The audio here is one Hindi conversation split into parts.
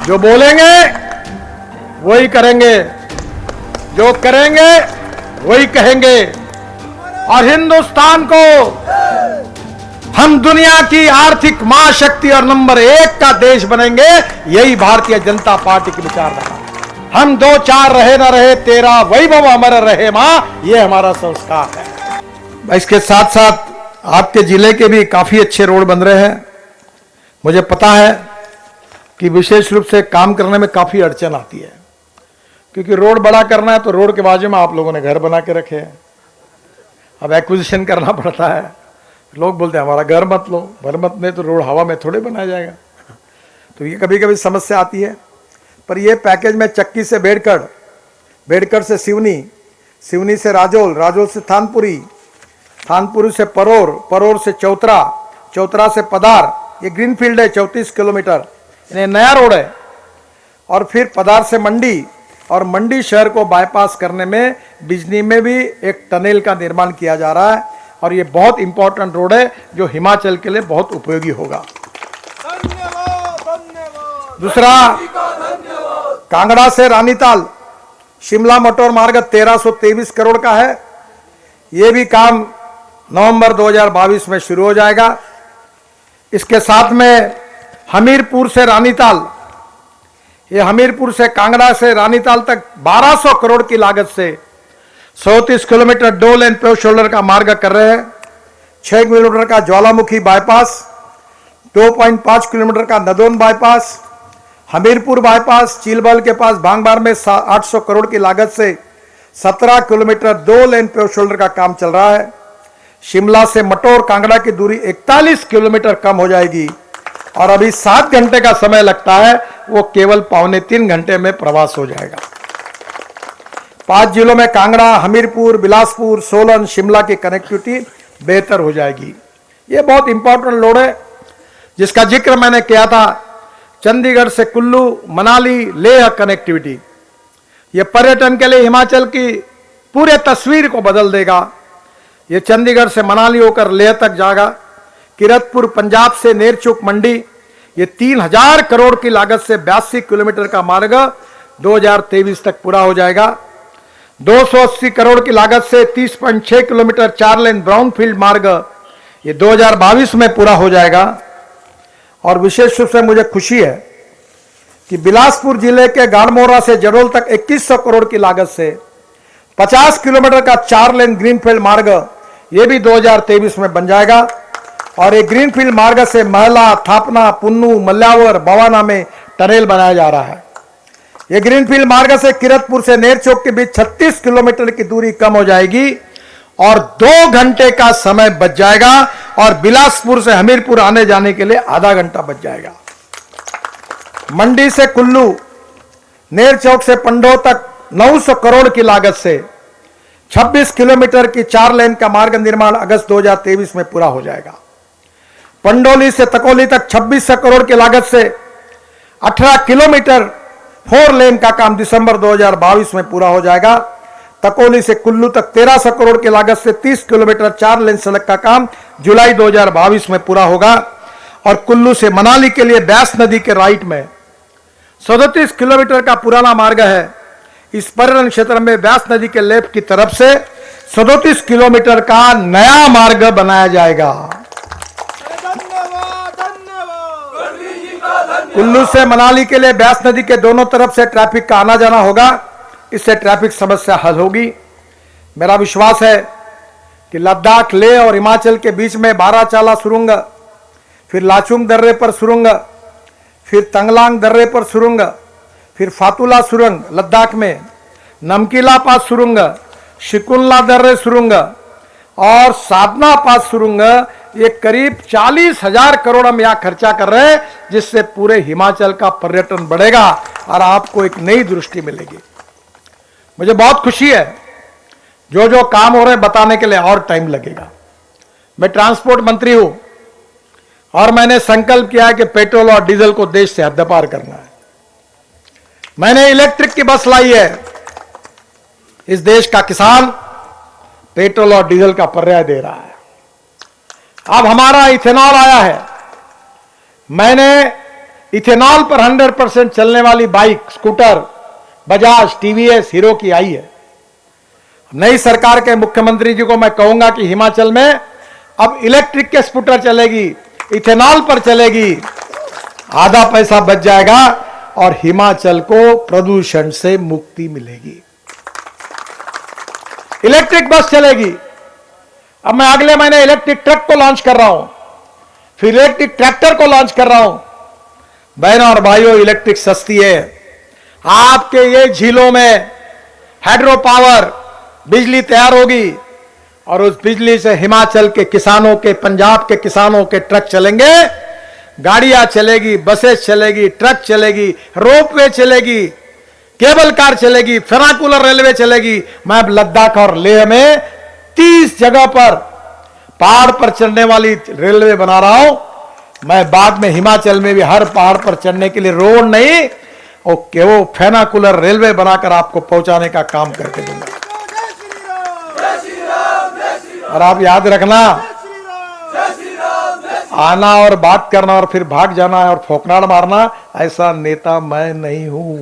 जो बोलेंगे वही करेंगे, जो करेंगे वही कहेंगे, और हिंदुस्तान को हम दुनिया की आर्थिक महाशक्ति और नंबर 1 का देश बनेंगे। यही भारतीय जनता पार्टी की विचारधारा। हम 2-4 रहे ना रहे, तेरा वैभव अमर रहे मां, ये हमारा संस्कार है। इसके साथ साथ आपके जिले के भी काफी अच्छे रोड बन रहे हैं। मुझे पता है कि विशेष रूप से काम करने में काफी अड़चन आती है, क्योंकि रोड बड़ा करना है तो रोड के बाजू में आप लोगों ने घर बना के रखे हैं। अब एक्विजिशन करना पड़ता है। लोग बोलते हैं हमारा घर मत लो, घर मत नहीं तो रोड हवा में थोड़े बनाया जाएगा। तो ये कभी कभी समस्या आती है। पर ये पैकेज में चक्की से बेड़कड़, बेड़कड़ से सिवनी, सिवनी से राजोल, राजोल से थानपुरी, थानपुरी से परोर, परोर से चौतरा, चौतरा से पदार। ये ग्रीनफील्ड है 34 किलोमीटर, इन्हें नया रोड है। और फिर पदार से मंडी, और मंडी शहर को बाईपास करने में बिजनी में भी एक टनल का निर्माण किया जा रहा है। और ये बहुत इंपॉर्टेंट रोड है जो हिमाचल के लिए बहुत उपयोगी होगा। दूसरा, कांगड़ा से रानीताल शिमला मोटर मार्ग 1323 करोड़ का है। ये भी काम नवंबर 2022 में शुरू हो जाएगा। इसके साथ में हमीरपुर से रानीताल, ये हमीरपुर से कांगड़ा से रानीताल तक 1200 करोड़ की लागत से 34 किलोमीटर 2 लेन पेव शोल्डर का मार्ग कर रहे हैं। 6 किलोमीटर का ज्वालामुखी बाईपास, 2.5 किलोमीटर का नदौन बाईपास, हमीरपुर बाईपास, चीलबल के पास भांगबार में 800 करोड़ की लागत से 17 किलोमीटर 2 लेन पेव शोल्डर का काम चल रहा है। शिमला से मटोर कांगड़ा की दूरी 41 किलोमीटर कम हो जाएगी, और अभी 7 घंटे का समय लगता है, वो केवल 2.25 घंटे में प्रवास हो जाएगा। 5 जिलों में कांगड़ा, हमीरपुर, बिलासपुर, सोलन, शिमला की कनेक्टिविटी बेहतर हो जाएगी। ये बहुत इंपॉर्टेंट रोड है जिसका जिक्र मैंने किया था। चंडीगढ़ से कुल्लू, मनाली, लेह कनेक्टिविटी, ये पर्यटन के लिए हिमाचल की पूरे तस्वीर को बदल देगा। ये चंडीगढ़ से मनाली होकर लेह तक जाएगा। किरतपुर पंजाब से नेरचुक मंडी, ये 3000 करोड़ की लागत से 82 किलोमीटर का मार्ग 2023 तक पूरा हो जाएगा। 280 करोड़ की लागत से 30.6 किलोमीटर 4 लेन ब्राउनफील्ड मार्ग ये 2022 में पूरा हो जाएगा। और विशेष रूप से मुझे खुशी है कि बिलासपुर जिले के गाड़मोरा से जडोल तक 2100 करोड़ की लागत से 50 किलोमीटर का 4 लेन ग्रीनफील्ड मार्ग ये भी 2023 में बन जाएगा। और एक ग्रीनफील्ड मार्ग से महला, थापना, पुन्नू, मल्यावर, बवाना में टनल बनाया जा रहा है। ये ग्रीनफील्ड मार्ग से किरतपुर से नेरचौक के बीच 36 किलोमीटर की दूरी कम हो जाएगी और 2 घंटे का समय बच जाएगा, और बिलासपुर से हमीरपुर आने जाने के लिए आधा घंटा बच जाएगा। मंडी से कुल्लू, नेरचौक से पंडो तक 900 करोड़ की लागत से 26 किलोमीटर की 4 लेन का मार्ग निर्माण अगस्त 2023 में पूरा हो जाएगा। पंडोली से तकोली तक 2600 करोड़ की लागत से 18 किलोमीटर 4 लेन का काम दिसंबर 2022 में पूरा हो जाएगा। तकोली से कुल्लू तक 1300 करोड़ की लागत से 30 किलोमीटर 4 लेन सड़क का काम जुलाई 2022 में पूरा होगा। और कुल्लू से मनाली के लिए ब्यास नदी के राइट में 37 किलोमीटर का पुराना मार्ग है। इस पर्यटन क्षेत्र में ब्यास नदी के लेफ्ट की तरफ से 37 किलोमीटर का नया मार्ग बनाया जाएगा। कुल्लू से मनाली के लिए ब्यास नदी के दोनों तरफ से ट्रैफिक का आना जाना होगा। इससे ट्रैफिक समस्या हल होगी। मेरा विश्वास है कि लद्दाख, लेह और हिमाचल के बीच में बाराचाला सुरंग, फिर लाचुंग दर्रे पर सुरंग, फिर तंगलांग दर्रे पर सुरंग, फिर फातुला सुरंग लद्दाख में, नमकीला पास सुरंग, शिकुल्ला दर्रे सुरंग और साधना पास सुरंग, ये करीब 40,000 करोड़ हम यहाँ खर्चा कर रहे हैं, जिससे पूरे हिमाचल का पर्यटन बढ़ेगा और आपको एक नई दृष्टि मिलेगी। मुझे बहुत खुशी है, जो जो काम हो रहे हैं बताने के लिए और टाइम लगेगा। मैं ट्रांसपोर्ट मंत्री हूं और मैंने संकल्प किया है कि पेट्रोल और डीजल को देश से हद्दपार करना है। मैंने इलेक्ट्रिक की बस लाई है। इस देश का किसान पेट्रोल और डीजल का पर्याय दे रहा है। अब हमारा इथेनॉल आया है। मैंने इथेनॉल पर 100% चलने वाली bike, scooter Bajaj, TVS, hero की आई है। नई सरकार के मुख्यमंत्री जी को मैं कहूंगा कि हिमाचल में अब इलेक्ट्रिक के स्कूटर चलेगी, इथेनॉल पर चलेगी, आधा पैसा बच जाएगा और हिमाचल को प्रदूषण से मुक्ति मिलेगी। इलेक्ट्रिक बस चलेगी। अब मैं अगले महीने इलेक्ट्रिक ट्रक को लॉन्च कर रहा हूं, फिर इलेक्ट्रिक ट्रैक्टर को लॉन्च कर रहा हूं। बहनों और भाइयों, इलेक्ट्रिक सस्ती है। आपके ये झीलों में हाइड्रो पावर बिजली तैयार होगी और उस बिजली से हिमाचल के किसानों के, पंजाब के किसानों के ट्रक चलेंगे, गाड़ियां चलेगी, बसेस चलेगी, ट्रक चलेगी, रोपवे चलेगी, केबल कार चलेगी, फेराकुलर रेलवे चलेगी। मैं अब लद्दाख और लेह में 30 जगह पर पहाड़ पर चढ़ने वाली रेलवे बना रहा हूं। मैं बाद में हिमाचल में भी हर पहाड़ पर चढ़ने के लिए रोड नहीं, वो फेनाकुलर रेलवे बनाकर आपको पहुंचाने का काम करके दूंगा। और आप याद रखना, आना और बात करना और फिर भाग जाना और फोकनाड़ मारना, ऐसा नेता मैं नहीं हूं।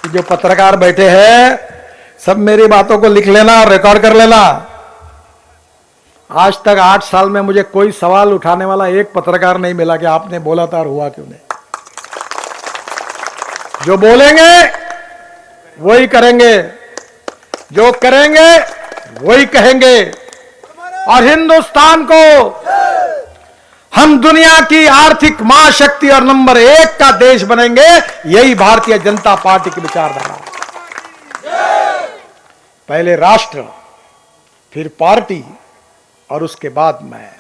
जो पत्रकार बैठे हैं सब मेरी बातों को लिख लेना और रिकॉर्ड कर लेना। आज तक 8 साल में मुझे कोई सवाल उठाने वाला एक पत्रकार नहीं मिला कि आपने बोला था और हुआ क्यों नहीं। जो बोलेंगे वही करेंगे, जो करेंगे वही कहेंगे। और हिंदुस्तान को हम दुनिया की आर्थिक महाशक्ति और नंबर 1 का देश बनेंगे, यही भारतीय जनता पार्टी की विचारधारा। पहले राष्ट्र, फिर पार्टी और उसके बाद मैं।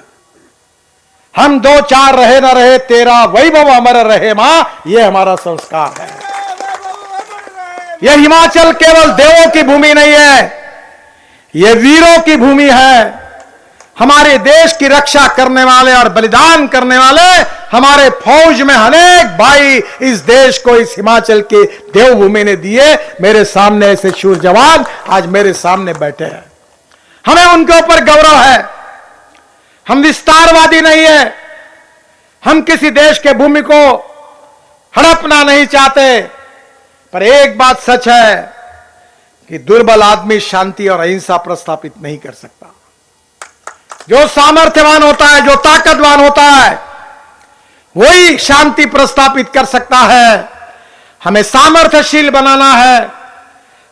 हम 2-4 रहे ना रहे, तेरा वैभव अमर रहे मां, यह हमारा संस्कार है। यह हिमाचल केवल देवों की भूमि नहीं है, यह वीरों की भूमि है। हमारे देश की रक्षा करने वाले और बलिदान करने वाले हमारे फौज में अनेक भाई इस देश को, इस हिमाचल के देवभूमि ने दिए। मेरे सामने ऐसे शूर जवान आज मेरे सामने बैठे हैं, हमें उनके ऊपर गौरव है। हम विस्तारवादी नहीं है, हम किसी देश के भूमि को हड़पना नहीं चाहते। पर एक बात सच है कि दुर्बल आदमी शांति और अहिंसा प्रस्थापित नहीं कर सकता। जो सामर्थ्यवान होता है, जो ताकतवान होता है, वही शांति प्रस्थापित कर सकता है। हमें सामर्थ्यशील बनाना है।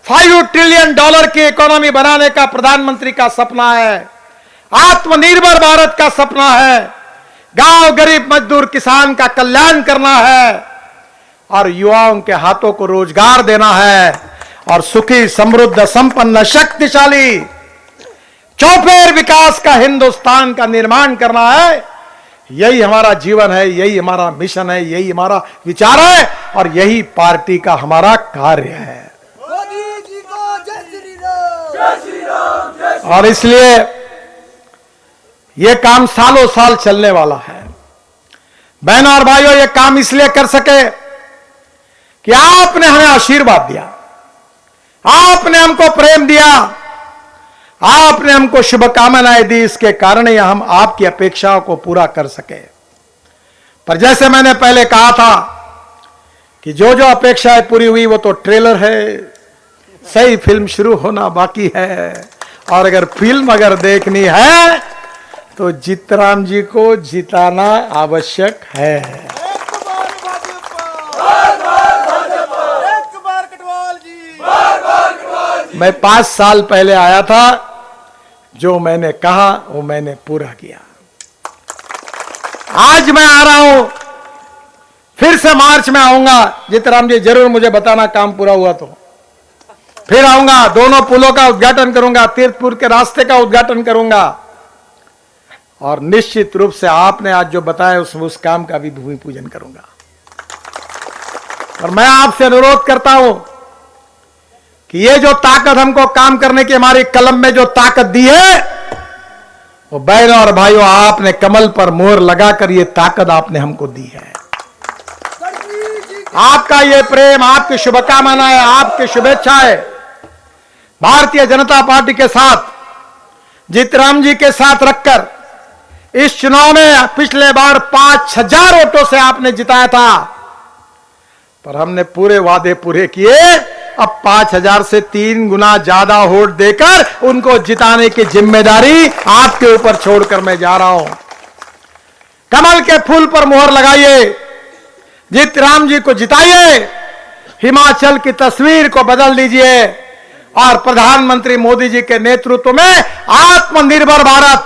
$5 ट्रिलियन की इकोनॉमी बनाने का प्रधानमंत्री का सपना है। आत्मनिर्भर भारत का सपना है। गांव, गरीब, मजदूर, किसान का कल्याण करना है और युवाओं के हाथों को रोजगार देना है और सुखी, समृद्ध, संपन्न, शक्तिशाली, चौफेर विकास का हिंदुस्तान का निर्माण करना है। यही हमारा जीवन है, यही हमारा मिशन है, यही हमारा विचार है और यही पार्टी का हमारा कार्य है। और इसलिए यह काम सालों साल चलने वाला है। बहनों और भाइयों, यह काम इसलिए कर सके कि आपने हमें आशीर्वाद दिया, आपने हमको प्रेम दिया, आपने हमको शुभकामनाएं दी। इसके कारण ही हम आपकी अपेक्षाओं को पूरा कर सके। पर जैसे मैंने पहले कहा था कि जो जो अपेक्षाएं पूरी हुई वो तो ट्रेलर है, सही फिल्म शुरू होना बाकी है। और अगर फिल्म देखनी है तो जीतराम जी को जिताना आवश्यक है। मैं 5 साल पहले आया था, जो मैंने कहा वो मैंने पूरा किया। आज मैं आ रहा हूं, फिर से मार्च में आऊंगा। जीतराम जी जरूर मुझे बताना काम पूरा हुआ तो फिर आऊंगा। दोनों पुलों का उद्घाटन करूंगा, तीर्थपुर के रास्ते का उद्घाटन करूंगा और निश्चित रूप से आपने आज जो बताया उस काम का भी भूमि पूजन करूंगा। और मैं आपसे अनुरोध करता हूं कि ये जो ताकत हमको काम करने की हमारी कलम में जो ताकत दी है, वो बहनों और भाइयों, आपने कमल पर मोहर लगाकर ये ताकत आपने हमको दी है। आपका ये प्रेम, आपकी शुभकामनाएं, आपकी शुभेच्छाएं भारतीय जनता पार्टी के साथ, जीतराम जी के साथ रखकर इस चुनाव में पिछले बार 5000 वोटों से आपने जिताया था, पर हमने पूरे वादे पूरे किए। अब 5000 से 3 गुना ज्यादा वोट देकर उनको जिताने की जिम्मेदारी आपके ऊपर छोड़कर मैं जा रहा हूं। कमल के फूल पर मोहर लगाइए, जीत राम जी को जिताइए, हिमाचल की तस्वीर को बदल दीजिए और प्रधानमंत्री मोदी जी के नेतृत्व में आत्मनिर्भर भारत,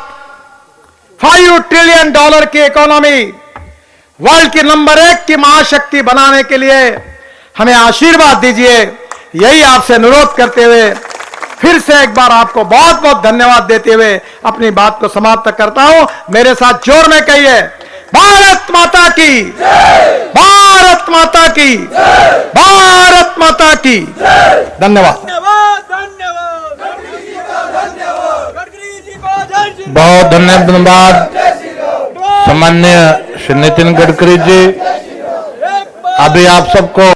$5 ट्रिलियन की इकोनॉमी, वर्ल्ड की नंबर 1 की महाशक्ति बनाने के लिए हमें आशीर्वाद दीजिए। यही आपसे अनुरोध करते हुए फिर से एक बार आपको बहुत बहुत धन्यवाद देते हुए अपनी बात को समाप्त करता हूं। मेरे साथ जोर में कहिए, भारत माता की जय, भारत माता की जय, भारत माता की जय। धन्यवाद। बहुत धन्यवाद सामान्य श्री नितिन गडकरी जी। अभी आप सबको